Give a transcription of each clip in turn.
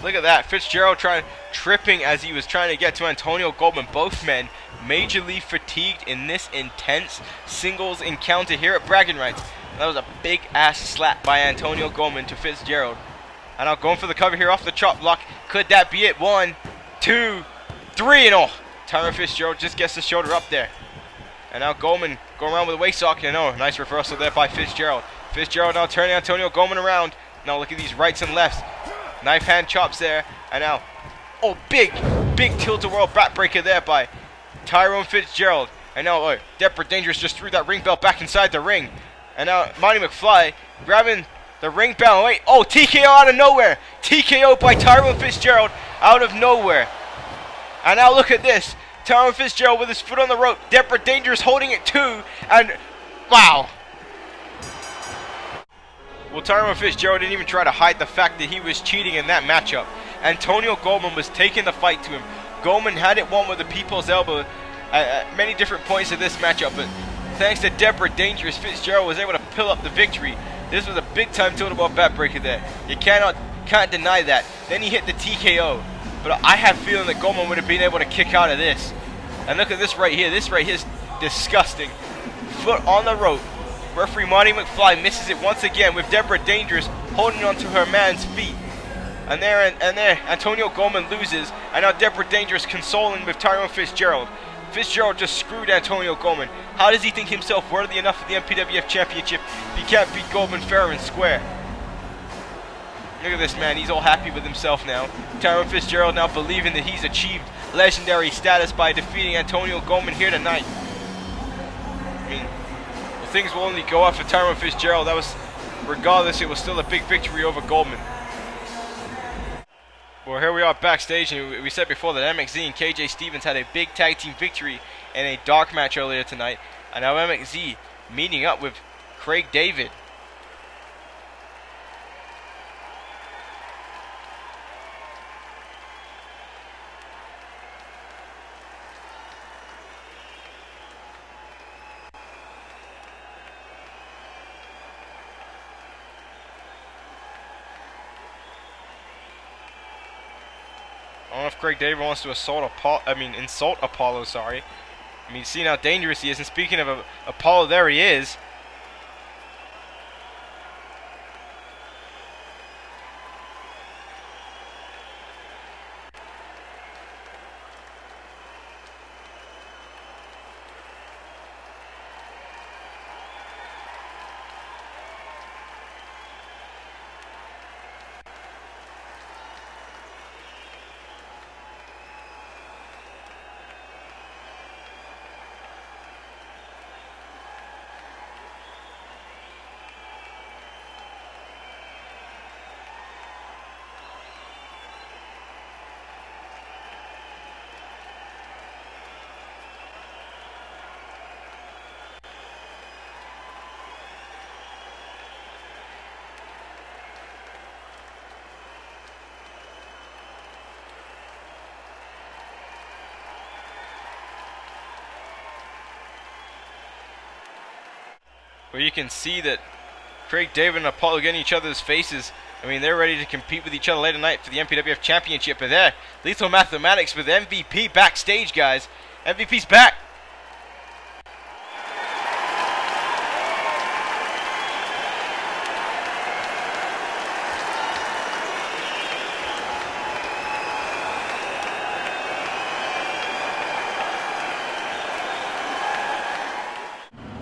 Look at that. Fitzgerald tripping as he was trying to get to Antonio Goldman. Both men majorly fatigued in this intense singles encounter here at Bragging Rights. That was a big ass slap by Antonio Goldman to Fitzgerald. And now going for the cover here off the chop block. Could that be it? 1, 2, 3, and oh! Tyron Fitzgerald just gets the shoulder up there. And now Goldman going around with a waist sock. Nice reversal there by Fitzgerald. Fitzgerald now turning Antonio Goldman around. Now look at these rights and lefts. Knife hand chops there. And now, oh, big tilt-a-whirl backbreaker there by Tyrone Fitzgerald. And now, Deborah Dangerous just threw that ring bell back inside the ring. And now, Marty McFly grabbing the ring bell. Wait, oh, TKO out of nowhere. TKO by Tyrone Fitzgerald out of nowhere. And now look at this. Tyrone Fitzgerald with his foot on the rope. Deborah Dangerous holding it too. And, wow. Well, Tyrone Fitzgerald didn't even try to hide the fact that he was cheating in that matchup. Antonio Goldman was taking the fight to him. Goldman had it won with a people's elbow at many different points of this matchup, but thanks to Deborah Dangerous, Fitzgerald was able to pull up the victory. This was a big-time tilt-a-whirl backbreaker there. You can't deny that. Then he hit the TKO, but I have a feeling that Goldman would have been able to kick out of this. And look at this right here. This right here is disgusting. Foot on the rope. Referee Marty McFly misses it once again with Deborah Dangerous holding onto her man's feet. And there, Antonio Goldman loses. And now Deborah Dangerous consoling with Tyrone Fitzgerald. Fitzgerald just screwed Antonio Goldman. How does he think himself worthy enough of the MPWF Championship if he can't beat Goldman fair and square? Look at this man, he's all happy with himself now. Tyrone Fitzgerald now believing that he's achieved legendary status by defeating Antonio Goldman here tonight. I mean, things will only go up for Tyrone Fitzgerald. That was, regardless, it was still a big victory over Goldman. Well, here we are backstage, and we said before that MXZ and KJ Stevens had a big tag team victory in a dark match earlier tonight. And now MXZ meeting up with Craig David. I don't know if Craig David wants to insult Apollo, sorry. I mean, see how dangerous he is. And speaking of Apollo, there he is. Where you can see that Craig David and Apollo getting each other's faces. I mean, they're ready to compete with each other later tonight for the MPWF Championship. But there, Lethal Mathematics with MVP backstage, guys. MVP's back.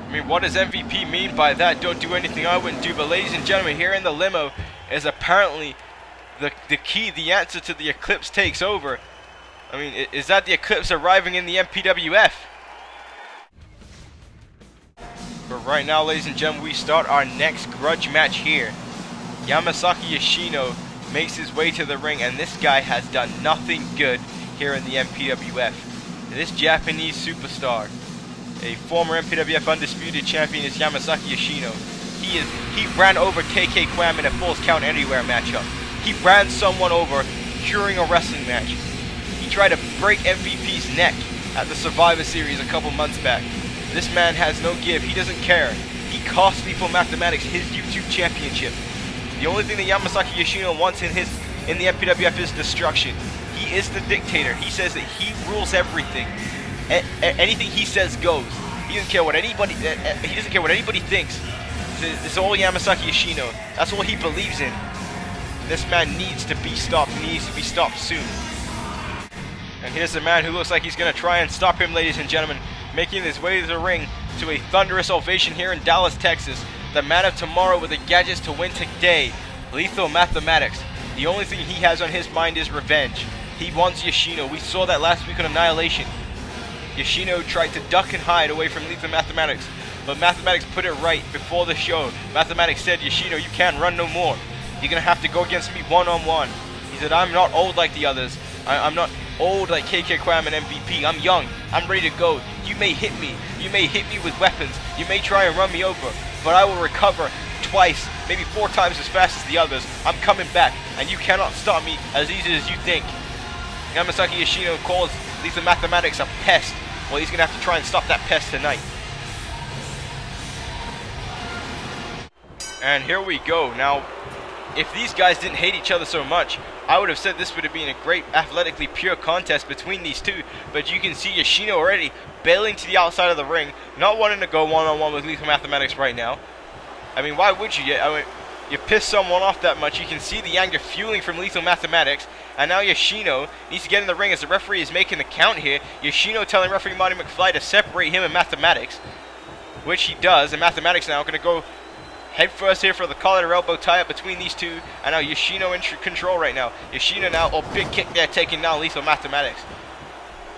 I mean, what does MVP mean by that? Don't do anything I wouldn't do. But ladies and gentlemen, here in the limo is apparently the key, the answer to the Eclipse takes over. I mean, is that the Eclipse arriving in the MPWF? But right now, ladies and gentlemen, we start our next grudge match here. Yamasaki Yoshino makes his way to the ring, and this guy has done nothing good here in the MPWF. This Japanese superstar, a former MPWF Undisputed Champion, is Yamasaki Yoshino. He ran over KK Kwam in a Falls Count Anywhere matchup. He ran someone over during a wrestling match. He tried to break MVP's neck at the Survivor Series a couple months back. This man has no give. He doesn't care. He cost Lethal Mathematics his YouTube championship. The only thing that Yamasaki Yoshino wants in his in the MPWF is destruction. He is the dictator. He says that he rules everything. Anything he says goes. He doesn't care what anybody. He doesn't care what anybody thinks. It's all Yamasaki Yoshino. That's all he believes in. This man needs to be stopped. He needs to be stopped soon. And here's the man who looks like he's going to try and stop him, ladies and gentlemen, making his way to the ring to a thunderous ovation here in Dallas, Texas. The man of tomorrow with the gadgets to win today, Lethal Mathematics. The only thing he has on his mind is revenge. He wants Yoshino. We saw that last week on Annihilation. Yoshino tried to duck and hide away from Lethal Mathematics, but Mathematics put it right before the show. Mathematics said, Yoshino, you can't run no more. You're going to have to go against me one-on-one. He said, I'm not old like the others. I'm not old like KK Kram and MVP. I'm young. I'm ready to go. You may hit me. You may hit me with weapons. You may try and run me over, but I will recover twice, maybe 4 times as fast as the others. I'm coming back, and you cannot stop me as easy as you think. Yamasaki Yoshino calls Lethal Mathematics a pest. Well, he's going to have to try and stop that pest tonight. And here we go. Now, if these guys didn't hate each other so much, I would have said this would have been a great athletically pure contest between these two. But you can see Yoshino already bailing to the outside of the ring, not wanting to go one-on-one with Lethal Mathematics right now. I mean, why would you? I mean, you piss someone off that much, you can see the anger fueling from Lethal Mathematics. And now Yoshino needs to get in the ring as the referee is making the count here. Yoshino telling referee Marty McFly to separate him and Mathematics, which he does. And Mathematics now going to go head first here for the collar elbow tie-up between these two. And now Yoshino in control right now. Yoshino now, oh, big kick there, taking down Lethal Mathematics.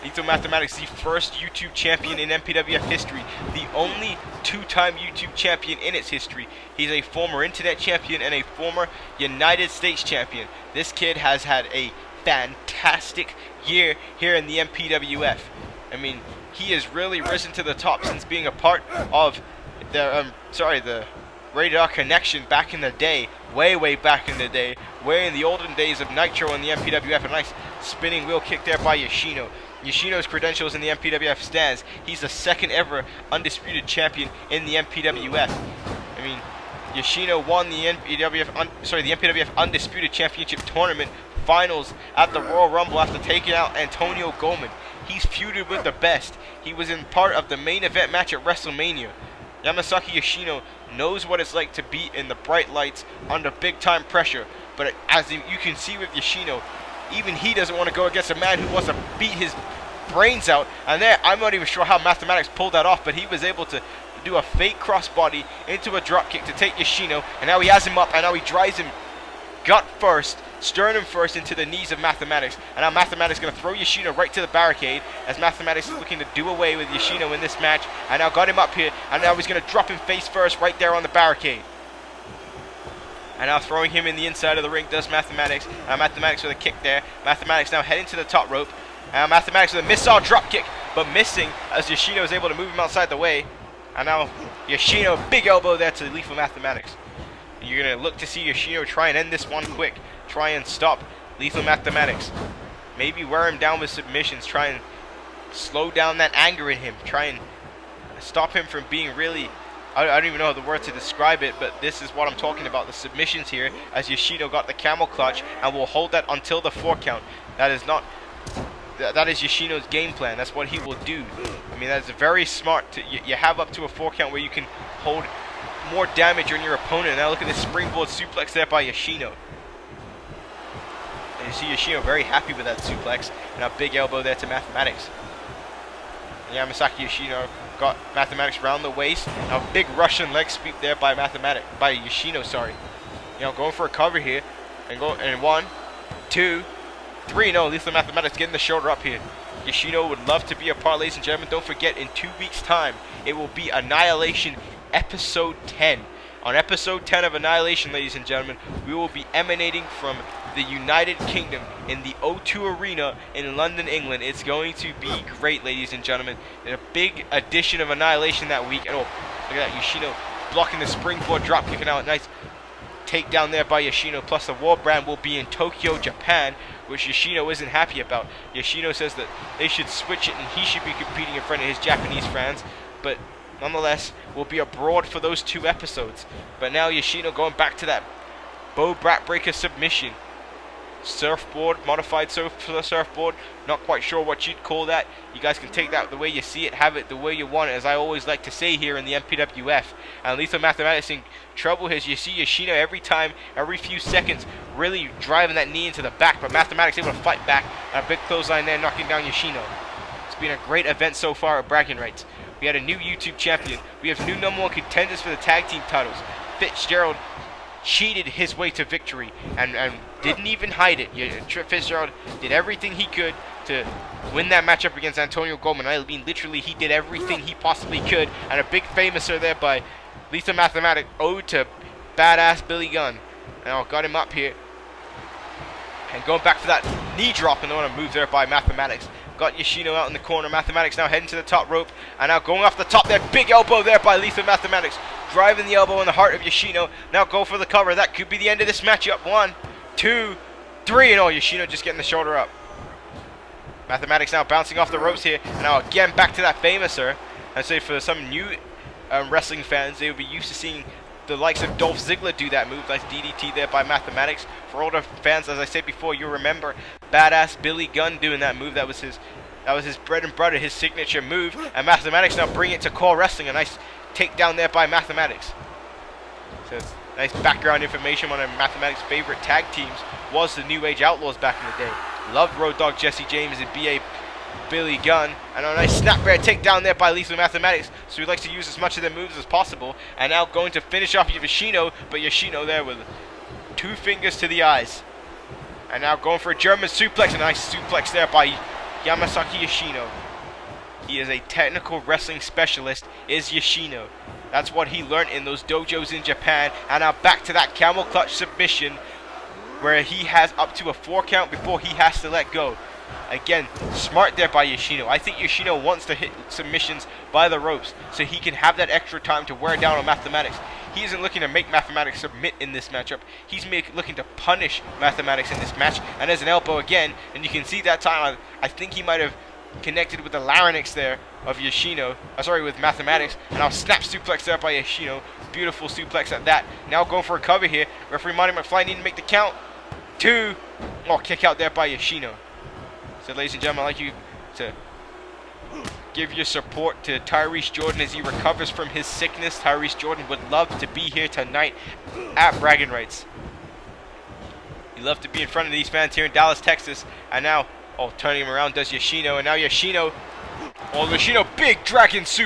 Lethal Mathematics, the first YouTube champion in MPWF history. The only 2-time YouTube champion in its history. He's a former internet champion and a former United States champion. This kid has had a fantastic year here in the MPWF. I mean, he has really risen to the top since being a part of the Rated R Connection back in the day, way back in the day, way in the olden days of Nitro and the MPWF. A nice spinning wheel kick there by Yoshino. Yoshino's credentials in the MPWF stands. He's the second ever undisputed champion in the MPWF. I mean, Yoshino won the MPWF Undisputed Championship Tournament Finals at the Royal Rumble after taking out Antonio Goldman. He's feuded with the best. He was in part of the main event match at WrestleMania. Yamasaki Yoshino knows what it's like to be in the bright lights under big time pressure, but as you can see with Yoshino, even he doesn't want to go against a man who wants to beat his brains out. And there, I'm not even sure how Mathematics pulled that off, but he was able to do a fake crossbody into a dropkick to take Yoshino, and now he has him up, and now he drives him gut first, sternum first into the knees of Mathematics. And now Mathematics is going to throw Yoshino right to the barricade, as Mathematics is looking to do away with Yoshino in this match. And now got him up here, and now he's going to drop him face first right there on the barricade. And now throwing him in the inside of the ring does Mathematics. Mathematics with a kick there. Mathematics now heading to the top rope. Mathematics with a missile drop kick, but missing as Yoshino is able to move him outside the way. And now Yoshino, big elbow there to Lethal Mathematics. You're going to look to see Yoshino try and end this one quick. Try and stop Lethal Mathematics. Maybe wear him down with submissions. Try and slow down that anger in him. Try and stop him from being really... I don't even know the word to describe it, but this is what I'm talking about. The submissions here, as Yoshino got the camel clutch and will hold that until the 4 count. That is Yoshino's game plan. That's what he will do. I mean, that's very smart. You have up to a 4 count where you can hold more damage on your opponent. Now look at this springboard suplex there by Yoshino. And you see Yoshino very happy with that suplex. And a big elbow there to Mathematics. Yamasaki Yoshino got Mathematics round the waist. Now big Russian leg sweep there by Yoshino, sorry. You know, going for a cover here. And 1, 2, 3. No, Lethal Mathematics getting the shoulder up here. Yoshino would love to be a part, ladies and gentlemen. Don't forget, in 2 weeks' time, it will be Annihilation Episode 10. On Episode 10 of Annihilation, ladies and gentlemen, we will be emanating from the United Kingdom in the O2 Arena in London, England. It's going to be great, ladies and gentlemen. And a big edition of Annihilation that week. And oh, look at that, Yoshino blocking the springboard drop, kicking out. Nice takedown there by Yoshino. Plus the War Brand will be in Tokyo, Japan, which Yoshino isn't happy about. Yoshino says that they should switch it and he should be competing in front of his Japanese fans. But nonetheless, will be abroad for those 2 episodes. But now Yoshino going back to that Bow Brat Breaker submission. surfboard, modified surfboard. Not quite sure what you'd call that. You guys can take that the way you see it, have it the way you want it, as I always like to say here in the MPWF. And Lethal Mathematics in trouble here. You see Yoshino every few seconds, really driving that knee into the back, but Mathematics able to fight back. And a big clothesline there, knocking down Yoshino. It's been a great event so far at bragging rights. We had a new YouTube champion. We have new #1 contenders for the tag team titles. Fitzgerald cheated his way to victory and didn't even hide it. Fitzgerald did everything he could to win that matchup against Antonio Goldman. I mean, literally, he did everything he possibly could. And a big famouser there by Lethal Mathematics, ode to badass Billy Gunn. Now got him up here. And going back for that knee drop, and they want to move there by Mathematics. Got Yoshino out in the corner. Mathematics now heading to the top rope. And now going off the top there. Big elbow there by Lethal Mathematics. Driving the elbow in the heart of Yoshino. Now go for the cover. That could be the end of this matchup. 1, 2, 3. And Yoshino just getting the shoulder up. Mathematics now bouncing off the ropes here. And now again back to that famouser. And so for some new wrestling fans, they will be used to seeing the likes of Dolph Ziggler do that move. Nice DDT there by Mathematics. For older fans, as I said before, you'll remember badass Billy Gunn doing that move. That was his bread and butter, his signature move. And Mathematics now bring it to core wrestling. A nice takedown there by Mathematics. So nice background information. One of Mathematics' favorite tag teams was the New Age Outlaws back in the day. Loved Road Dogg Jesse James and B.A. Billy Gunn. And a nice snap bear takedown there by Lethal Mathematics. So he likes to use as much of their moves as possible. And now going to finish off Yoshino, but Yoshino there with 2 fingers to the eyes. And now going for a German suplex. A nice suplex there by Yamasaki Yoshino. He is a technical wrestling specialist, is Yoshino. That's what he learned in those dojos in Japan. And now back to that camel clutch submission, where he has up to a 4 count before he has to let go. Again, smart there by Yoshino. I think Yoshino wants to hit submissions by the ropes so he can have that extra time to wear down on Mathematics. He isn't looking to make Mathematics submit in this matchup. He's looking to punish Mathematics in this match. And there's an elbow again. And you can see that time, I think he might have connected with the larynx there of Yoshino. With Mathematics. And now snap suplex there by Yoshino. Beautiful suplex at that. Now going for a cover here. Referee Monty McFly needing to make the count. 2. Kick out there by Yoshino. So ladies and gentlemen, I'd like you to give your support to Tyrese Jordan as he recovers from his sickness. Tyrese Jordan would love to be here tonight at bragging rights. He'd love to be in front of these fans here in Dallas, Texas. And now, turning him around does Yoshino. And now Yoshino, Yoshino, big dragon super.